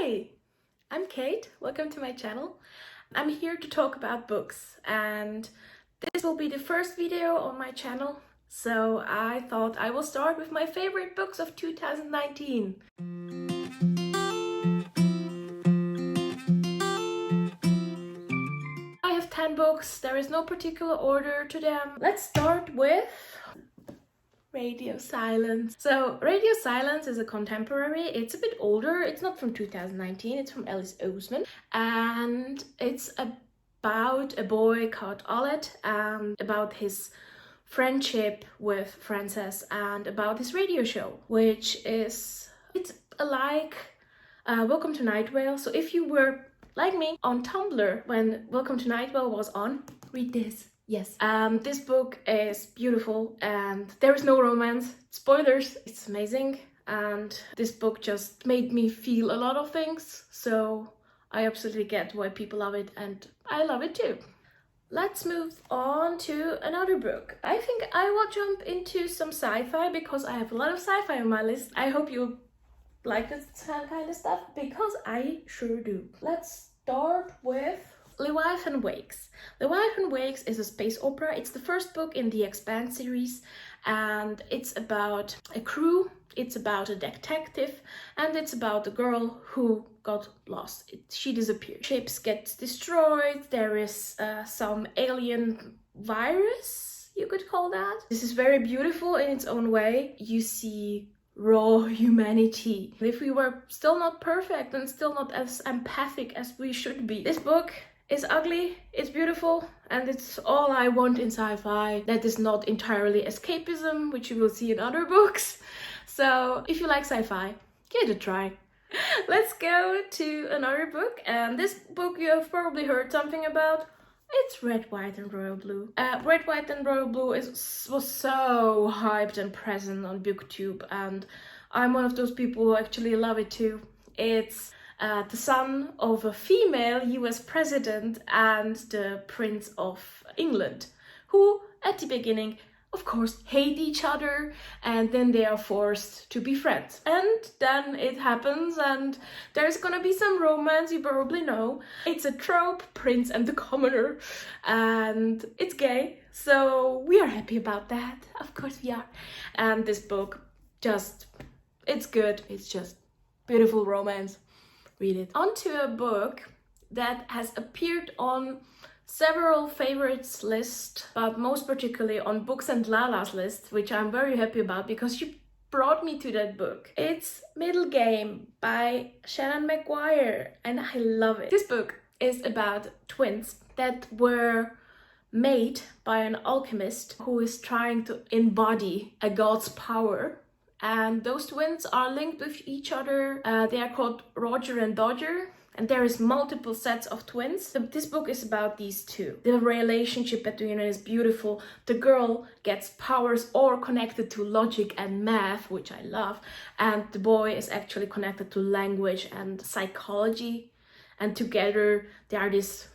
Hi, I'm Kate. Welcome to my channel. I'm here to talk about books, and this will be the first video on my channel, so I thought I will start with my favorite books of 2019. I have 10 books. There is no particular order to them. Let's start with Radio Silence. So Radio Silence is a contemporary. It's a bit older. It's not from 2019. It's from Alice Oseman, and it's about a boy called Olet and about his friendship with Frances and about his radio show, which is it's like Welcome to Night Vale. So if you were like me on Tumblr when Welcome to Night Vale was on, read this. Yes, this book is beautiful and there is no romance. Spoilers, it's amazing, and this book just made me feel a lot of things, so I absolutely get why people love it and I love it too. Let's move on to another book. I think I will jump into some sci-fi because I have a lot of sci-fi on my list. I hope you like this kind of stuff because I sure do. Let's start with Leviathan Wakes. Leviathan Wakes is a space opera. It's the first book in the Expanse series, and it's about a crew, it's about a detective, and it's about a girl who got lost. She disappeared. Ships get destroyed, there is some alien virus, you could call that. This is very beautiful in its own way. You see raw humanity. If we were still not perfect and still not as empathic as we should be. This book is ugly, it's beautiful, and it's all I want in sci-fi that is not entirely escapism, which you will see in other books. So if you like sci-fi, give it a try. Let's go to another book, and this book you have probably heard something about. It's Red, White and Royal Blue. Red, White and Royal Blue was so hyped and present on Booktube, and I'm one of those people who actually love it too. It's the son of a female US president and the Prince of England, who at the beginning, of course, hate each other, and then they are forced to be friends. And then it happens, and there's gonna be some romance, you probably know. It's a trope, Prince and the Commoner, and it's gay, so we are happy about that. Of course we are. And this book, it's good. It's just beautiful romance. Read it. Onto a book that has appeared on several favorites lists, but most particularly on Books and Lala's list, which I'm very happy about because she brought me to that book. It's Middlegame by Shannon McGuire, and I love it. This book is about twins that were made by an alchemist who is trying to embody a god's power. And those twins are linked with each other. They are called Roger and Dodger, and there is multiple sets of twins. So this book is about these two. The relationship between them is beautiful. The girl gets powers or connected to logic and math, which I love, and the boy is actually connected to language and psychology, and together they are this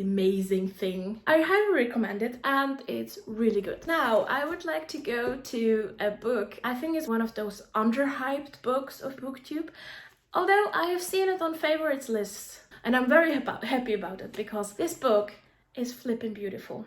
amazing thing. I highly recommend it, and it's really good. Now I would like to go to a book. I think it's one of those underhyped books of Booktube, although I have seen it on favorites lists, and I'm very happy about it because this book is flippin' beautiful.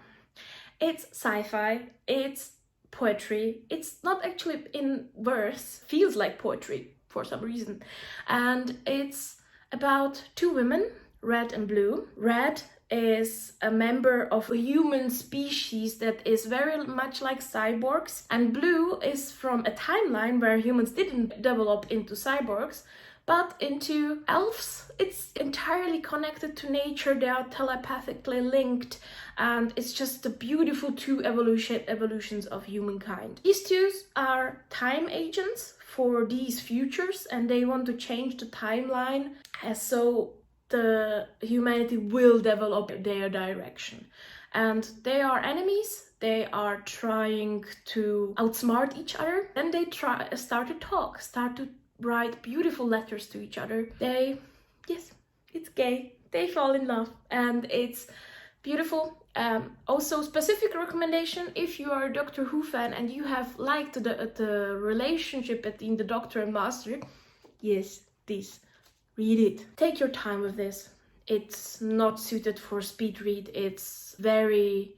It's sci-fi, it's poetry, it's not actually in verse, feels like poetry for some reason, and it's about two women, Red and Blue. Red is a member of a human species that is very much like cyborgs, and Blue is from a timeline where humans didn't develop into cyborgs but into elves. It's entirely connected to nature, they are telepathically linked, and it's just the beautiful two evolutions of humankind. These two are time agents for these futures, and they want to change the timeline so the humanity will develop their direction. And they are enemies. They are trying to outsmart each other. Then they start to write beautiful letters to each other. Yes, it's gay. They fall in love, and it's beautiful. Also, specific recommendation if you are a Doctor Who fan and you have liked the relationship between the Doctor and Master. Yes, this read it. Take your time with this. It's not suited for speed read. It's very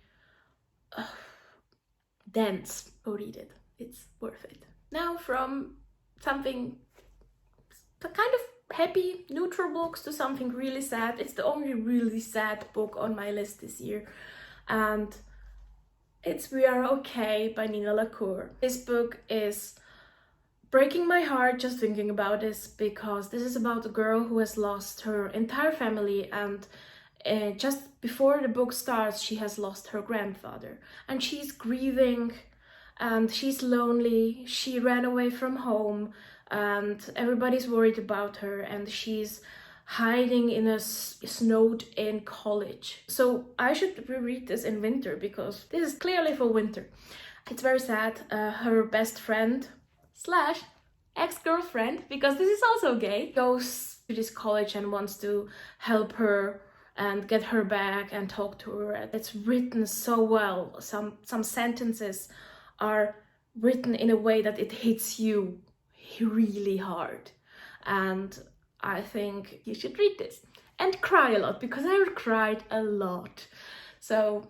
dense. Go read it. It's worth it. Now from something kind of happy, neutral books to something really sad. It's the only really sad book on my list this year. And it's We Are Okay by Nina LaCour. This book is breaking my heart just thinking about this, because this is about a girl who has lost her entire family, and just before the book starts she has lost her grandfather, and she's grieving and she's lonely. She ran away from home and everybody's worried about her, and she's hiding in a snowed-in college. So I should reread this in winter, because this is clearly for winter. It's very sad. Her best friend slash ex-girlfriend, because this is also gay, goes to this college and wants to help her and get her back and talk to her. It's written so well. Some sentences are written in a way that it hits you really hard, and I think you should read this and cry a lot, because I cried a lot. So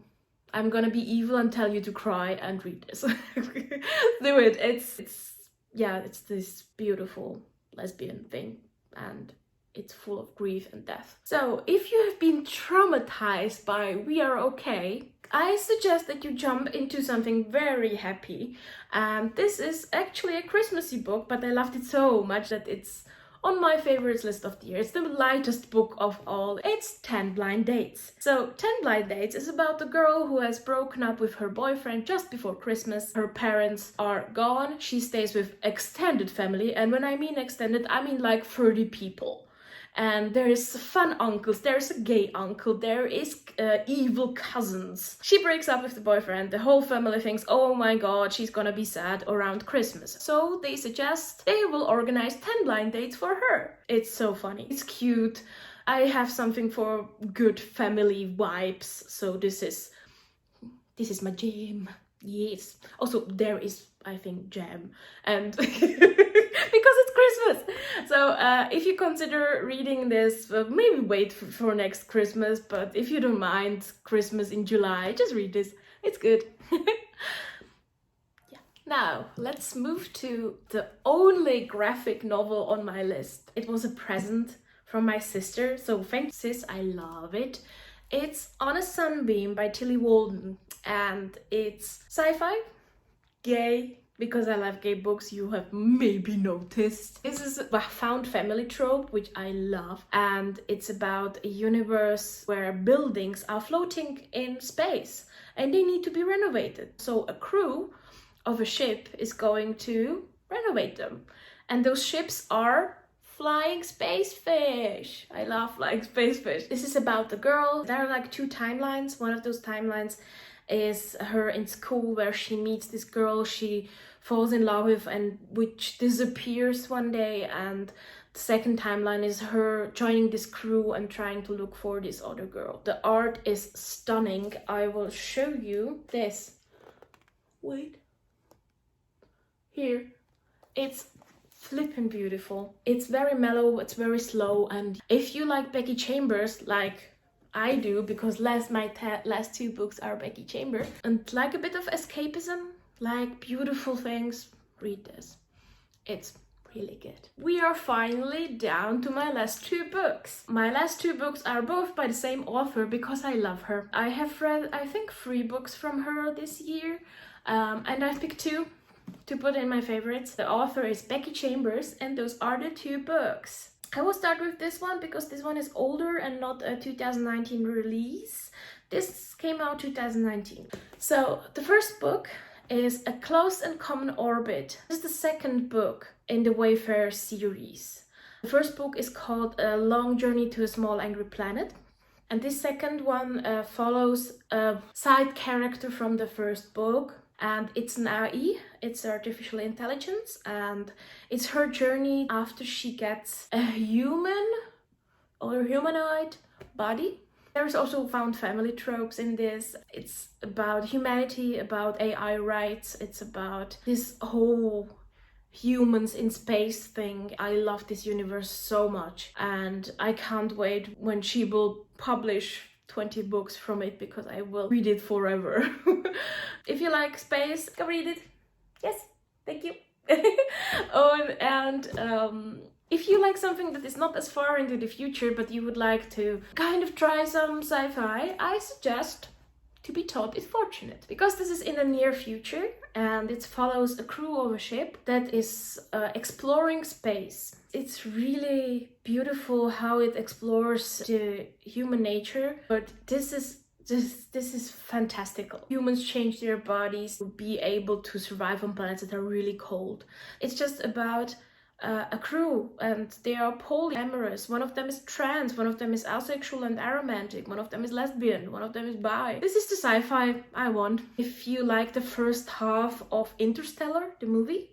I'm gonna be evil and tell you to cry and read this. Do it. It's this beautiful lesbian thing, and it's full of grief and death. So if you have been traumatized by We Are Okay, I suggest that you jump into something very happy. And this is actually a Christmassy book, but I loved it so much that it's on my favorites list of the year. It's the lightest book of all. It's 10 Blind Dates. So 10 Blind Dates is about a girl who has broken up with her boyfriend just before Christmas. Her parents are gone. She stays with extended family. And when I mean extended, I mean like 30 people. And there is fun uncles, there's a gay uncle, there is evil cousins. She breaks up with the boyfriend. The whole family thinks, oh my god, she's gonna be sad around Christmas. So they suggest they will organize 10 blind dates for her. It's so funny. It's cute. I have something for good family vibes. So this is my jam. Yes. Also, there is, I think, jam. And because it's Christmas. So if you consider reading this, maybe wait for next Christmas. But if you don't mind Christmas in July, just read this. It's good. Yeah. Now, let's move to the only graphic novel on my list. It was a present from my sister. So thank you, sis. I love it. It's On a Sunbeam by Tilly Walden. And it's sci-fi, gay, because I love gay books, you have maybe noticed. This is a found family trope, which I love. And it's about a universe where buildings are floating in space and they need to be renovated. So a crew of a ship is going to renovate them. And those ships are flying space fish. I love flying space fish. This is about the girl. There are like two timelines. One of those timelines is her in school, where she meets this girl she falls in love with and which disappears one day, and the second timeline is her joining this crew and trying to look for this other girl. The art is stunning. I will show you this. Wait. Here. It's flippin' beautiful. It's very mellow, it's very slow, and if you like Becky Chambers, like I do, because my last two books are Becky Chambers, and like a bit of escapism, like beautiful things, read this. It's really good. We are finally down to my last two books. My last two books are both by the same author, because I love her. I have read, I think, 3 books from her this year, and I've picked 2 to put in my favorites. The author is Becky Chambers, and those are the 2 books. I will start with this one because this one is older and not a 2019 release. This came out 2019. So the first book is A Close and Common Orbit. This is the second book in the Wayfarer series. The first book is called A Long Journey to a Small Angry Planet. And this second one follows a side character from the first book. And it's an AI, it's artificial intelligence, and it's her journey after she gets a human or humanoid body. There's also found family tropes in this. It's about humanity, about AI rights, it's about this whole humans in space thing. I love this universe so much, and I can't wait when she will publish 20 books from it, because I will read it forever. If you like space, go read it. Yes, thank you. If you like something that is not as far into the future, but you would like to kind of try some sci-fi, I suggest To Be Taught is Fortunate, because this is in the near future and it follows a crew of a ship that is exploring space. It's really beautiful how it explores the human nature, but this is fantastical. Humans change their bodies to be able to survive on planets that are really cold. It's just about a crew, and they are polyamorous. One of them is trans, one of them is asexual and aromantic, one of them is lesbian, one of them is bi. This is the sci-fi I want. If you like the first half of Interstellar, the movie,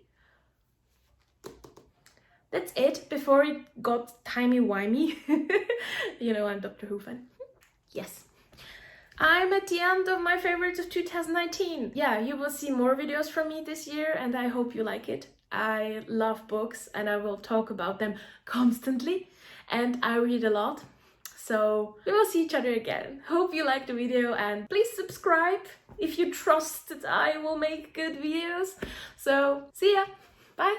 that's it, before it got timey-wimey. You know, I'm Doctor Who fan. Yes. I'm at the end of my favorites of 2019. Yeah, you will see more videos from me this year, and I hope you like it. I love books and I will talk about them constantly, and I read a lot. So we will see each other again. Hope you liked the video, and please subscribe if you trust that I will make good videos. So see ya. Bye.